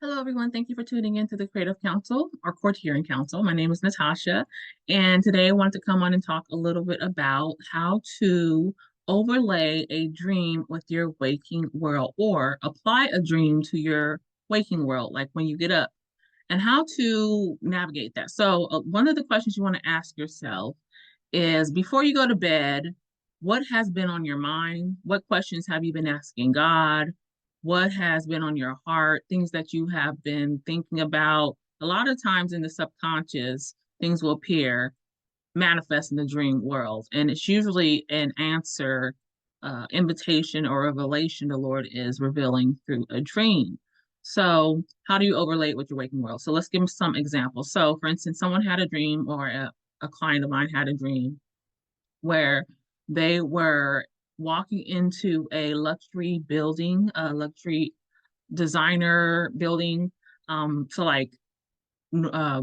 Hello, everyone. Thank you for tuning in to the Creative Council or Court Hearing Council. My name is Natasha, and today I want to come on and talk a little bit about how to overlay a dream with your waking world or apply a dream to your waking world, like when you get up, and how to navigate that. So, one of the questions you want to ask yourself is before you go to bed, what has been on your mind? What questions have you been asking God? What has been on your heart? Things that you have been thinking about. A lot of times in the subconscious, things will appear, manifest in the dream world. And it's usually an answer, invitation, or revelation the Lord is revealing through a dream. So, how do you overlay it with your waking world? So, let's give them some examples. So, for instance, someone had a dream, or a client of mine had a dream where they were walking into a luxury building, a luxury designer building. So like uh,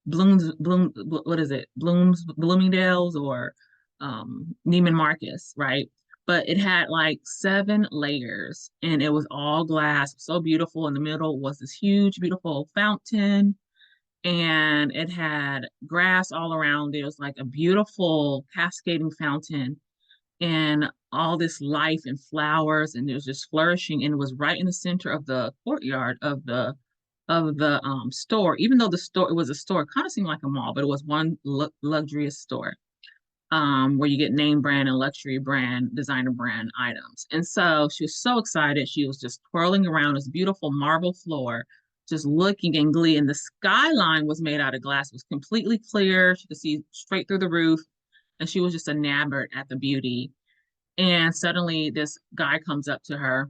what is it? Bloomingdale's or Neiman Marcus, right? But it had like 7 layers and it was all glass, so beautiful. In the middle was this huge, beautiful fountain, and it had grass all around. There was like a beautiful cascading fountain and all this life and flowers, and it was just flourishing, and it was right in the center of the courtyard of the store. Even though the store, it was a store, it kind of seemed like a mall, but it was one luxurious store, where you get name brand and luxury brand, designer brand items. And so she was so excited. She was just twirling around this beautiful marble floor, just looking in glee. And the skyline was made out of glass, it was completely clear. She could see straight through the roof. And she was just enamored at the beauty. And suddenly this guy comes up to her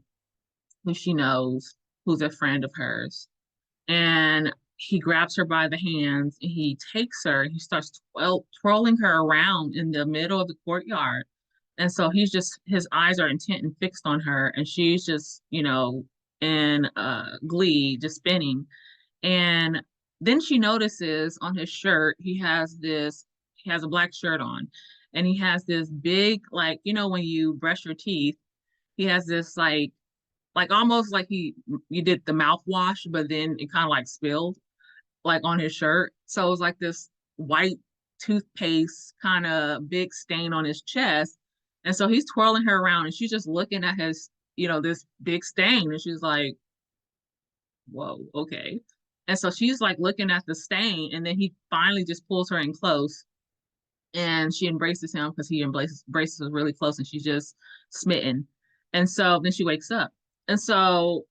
who she knows, who's a friend of hers. And he grabs her by the hands and he takes her and he starts twirling her around in the middle of the courtyard. And so he's just, his eyes are intent and fixed on her. And she's just, in glee, just spinning. And then she notices on his shirt, he has a black shirt on. And he has this big, like, when you brush your teeth, he has this like almost like you did the mouthwash, but then it kind of like spilled like on his shirt. So it was like this white toothpaste kind of big stain on his chest. And so he's twirling her around and she's just looking at his, this big stain. And she's like, whoa, okay. And so she's like looking at the stain. And then he finally just pulls her in close and she embraces him because he embraces her really close and she's just smitten. And so then she wakes up. And so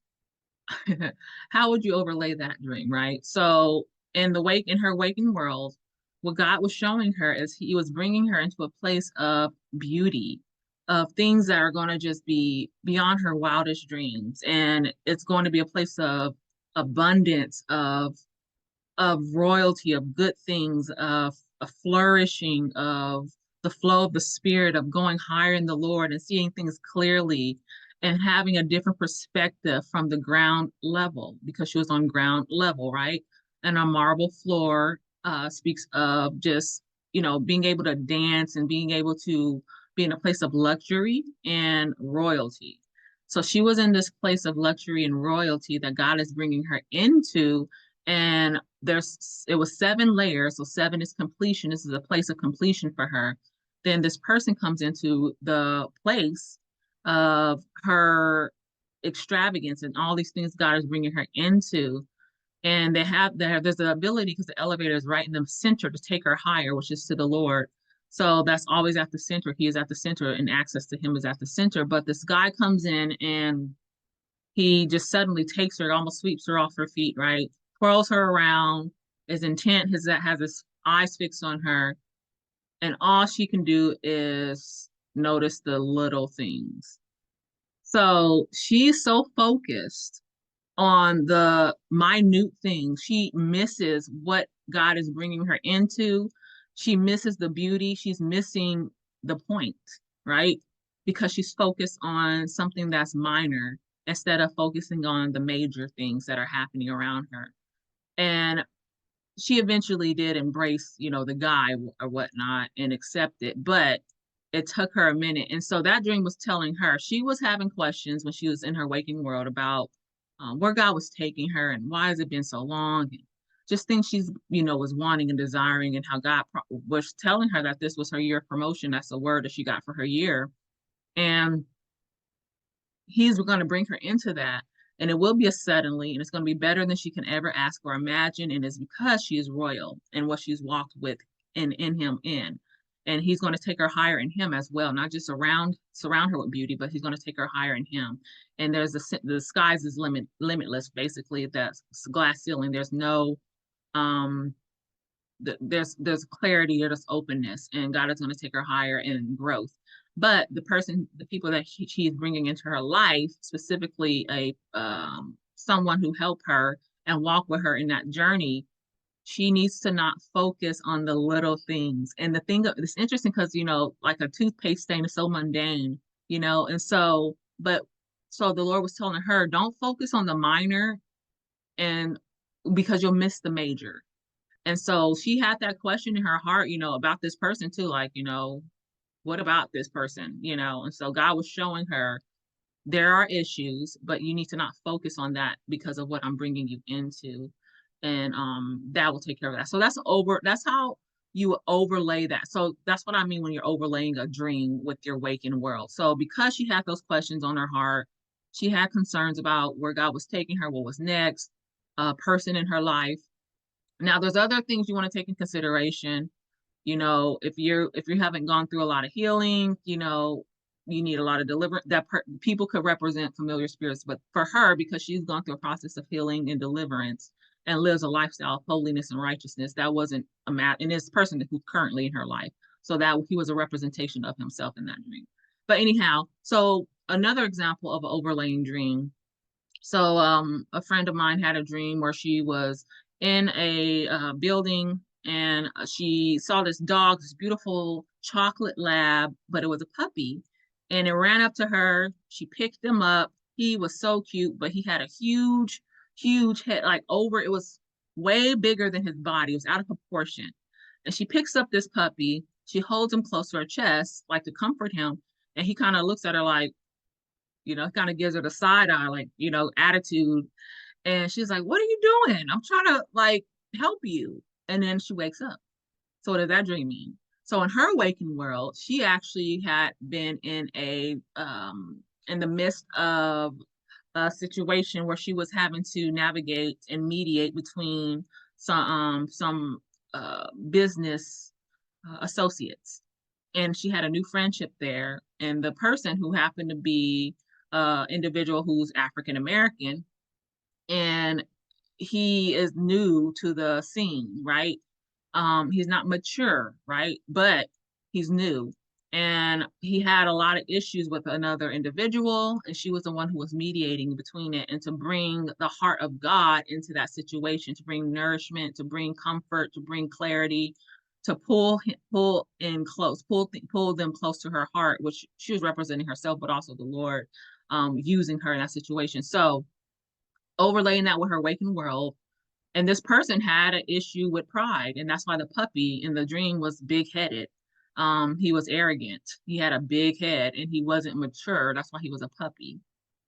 how would you overlay that dream, right? So in her waking world, what God was showing her is he was bringing her into a place of beauty, of things that are going to just be beyond her wildest dreams. And it's going to be a place of abundance, of royalty, of good things, of a flourishing, of the flow of the spirit, of going higher in the Lord and seeing things clearly and having a different perspective from the ground level because she was on ground level, right? And a marble floor speaks of just, being able to dance and being able to be in a place of luxury and royalty. So she was in this place of luxury and royalty that God is bringing her into. And it was 7 layers. So 7 is completion. This is a place of completion for her. Then this person comes into the place of her extravagance and all these things God is bringing her into. And there's the ability because the elevator is right in the center to take her higher, which is to the Lord. So that's always at the center. He is at the center and access to him is at the center. But this guy comes in and he just suddenly takes her, almost sweeps her off her feet, right? Twirls her around, is intent, has his eyes fixed on her, and all she can do is notice the little things. So she's so focused on the minute things. She misses what God is bringing her into. She misses the beauty. She's missing the point, right? Because she's focused on something that's minor instead of focusing on the major things that are happening around her. And she eventually did embrace, the guy or whatnot and accept it, but it took her a minute. And so that dream was telling her she was having questions when she was in her waking world about where God was taking her and why has it been so long? And just things she's, was wanting and desiring, and how God was telling her that this was her year of promotion. That's the word that she got for her year. And he's going to bring her into that. And it will be a suddenly, and it's going to be better than she can ever ask or imagine. And it's because she is royal and what she's walked with in him in. And he's going to take her higher in him as well, not just surround her with beauty, but he's going to take her higher in him. And the skies is limitless, basically. That's glass ceiling. There's no um there's clarity, there's openness, and God is going to take her higher in growth. But the people that she is bringing into her life, specifically a someone who helped her and walk with her in that journey, she needs to not focus on the little things. And the thing it's interesting because like a toothpaste stain is so mundane, and so the Lord was telling her, don't focus on the minor, and because you'll miss the major. And so she had that question in her heart, about this person too, like, what about this person, And so God was showing her there are issues, but you need to not focus on that because of what I'm bringing you into. And that will take care of that. So that's how you overlay that. So that's what I mean when you're overlaying a dream with your waking world. So because she had those questions on her heart, she had concerns about where God was taking her, what was next, a person in her life. Now, there's other things you want to take in consideration. If you haven't gone through a lot of healing, you need a lot of deliverance. People could represent familiar spirits, but for her, because she's gone through a process of healing and deliverance and lives a lifestyle of holiness and righteousness, that wasn't a mat. And this person who's currently in her life, so that he was a representation of himself in that dream. But anyhow, so another example of an overlaying dream. So a friend of mine had a dream where she was in a building, and she saw this dog, this beautiful chocolate lab, but it was a puppy. And it ran up to her. She picked him up. He was so cute, but he had a huge, huge head, like over, it was way bigger than his body. It was out of proportion. And she picks up this puppy. She holds him close to her chest, like to comfort him. And he kind of looks at her like, kind of gives her the side eye, like, attitude. And she's like, "What are you doing? I'm trying to like help you." And then she wakes up. So what does that dream mean? So in her waking world, she actually had been in the midst of a situation where she was having to navigate and mediate between some business associates, and she had a new friendship there. And the person who happened to be individual who's African American, and he is new to the scene, right? He's not mature, right? But he's new. And he had a lot of issues with another individual, and she was the one who was mediating between it and to bring the heart of God into that situation, to bring nourishment, to bring comfort, to bring clarity, to pull in close, pull them close to her heart, which she was representing herself, but also the Lord using her in that situation. So overlaying that with her waking world, and this person had an issue with pride, and that's why the puppy in the dream was big headed. He was arrogant. He had a big head, and he wasn't mature. That's why he was a puppy.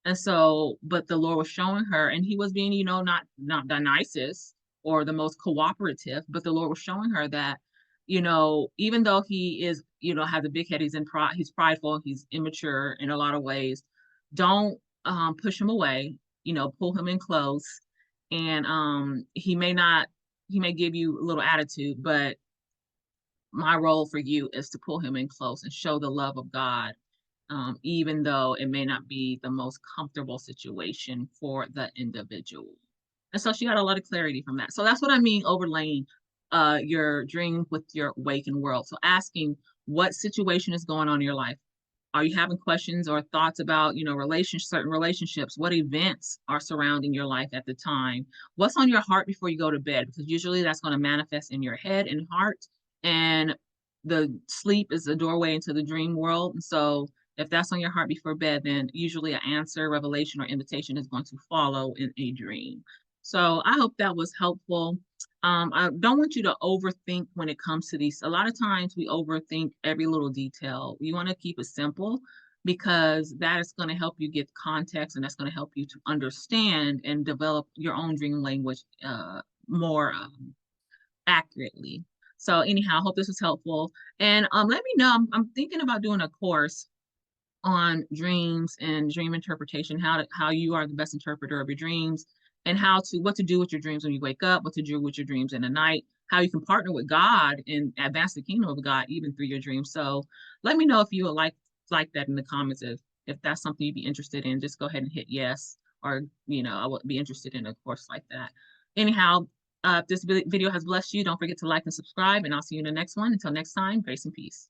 And so, but the Lord was showing her, and he was being, not the nicest or the most cooperative, but the Lord was showing her that, even though he is, has a big head, he's prideful, he's immature in a lot of ways. Don't push him away. Pull him in close, and he may give you a little attitude, but my role for you is to pull him in close and show the love of God, even though it may not be the most comfortable situation for the individual. And so she got a lot of clarity from that. So that's what I mean, overlaying your dream with your waking world. So asking what situation is going on in your life. Are you having questions or thoughts about, certain relationships? What events are surrounding your life at the time? What's on your heart before you go to bed? Because usually that's going to manifest in your head and heart. And the sleep is the doorway into the dream world. And so if that's on your heart before bed, then usually an answer, revelation, or invitation is going to follow in a dream. So I hope that was helpful. I don't want you to overthink when it comes to these. A lot of times we overthink every little detail. You want to keep it simple. because that is going to help you get context, and that's going to help you to understand and develop your own dream language more accurately. So anyhow, I hope this was helpful. And let me know. I'm thinking about doing a course on dreams and dream interpretation, how you are the best interpreter of your dreams, and what to do with your dreams when you wake up, what to do with your dreams in the night, how you can partner with God and advance the kingdom of God even through your dreams. So let me know if you would like that in the comments. If that's something you'd be interested in, just go ahead and hit yes, or I would be interested in a course like that. Anyhow, if this video has blessed you, don't forget to like and subscribe, and I'll see you in the next one. Until next time, grace and peace.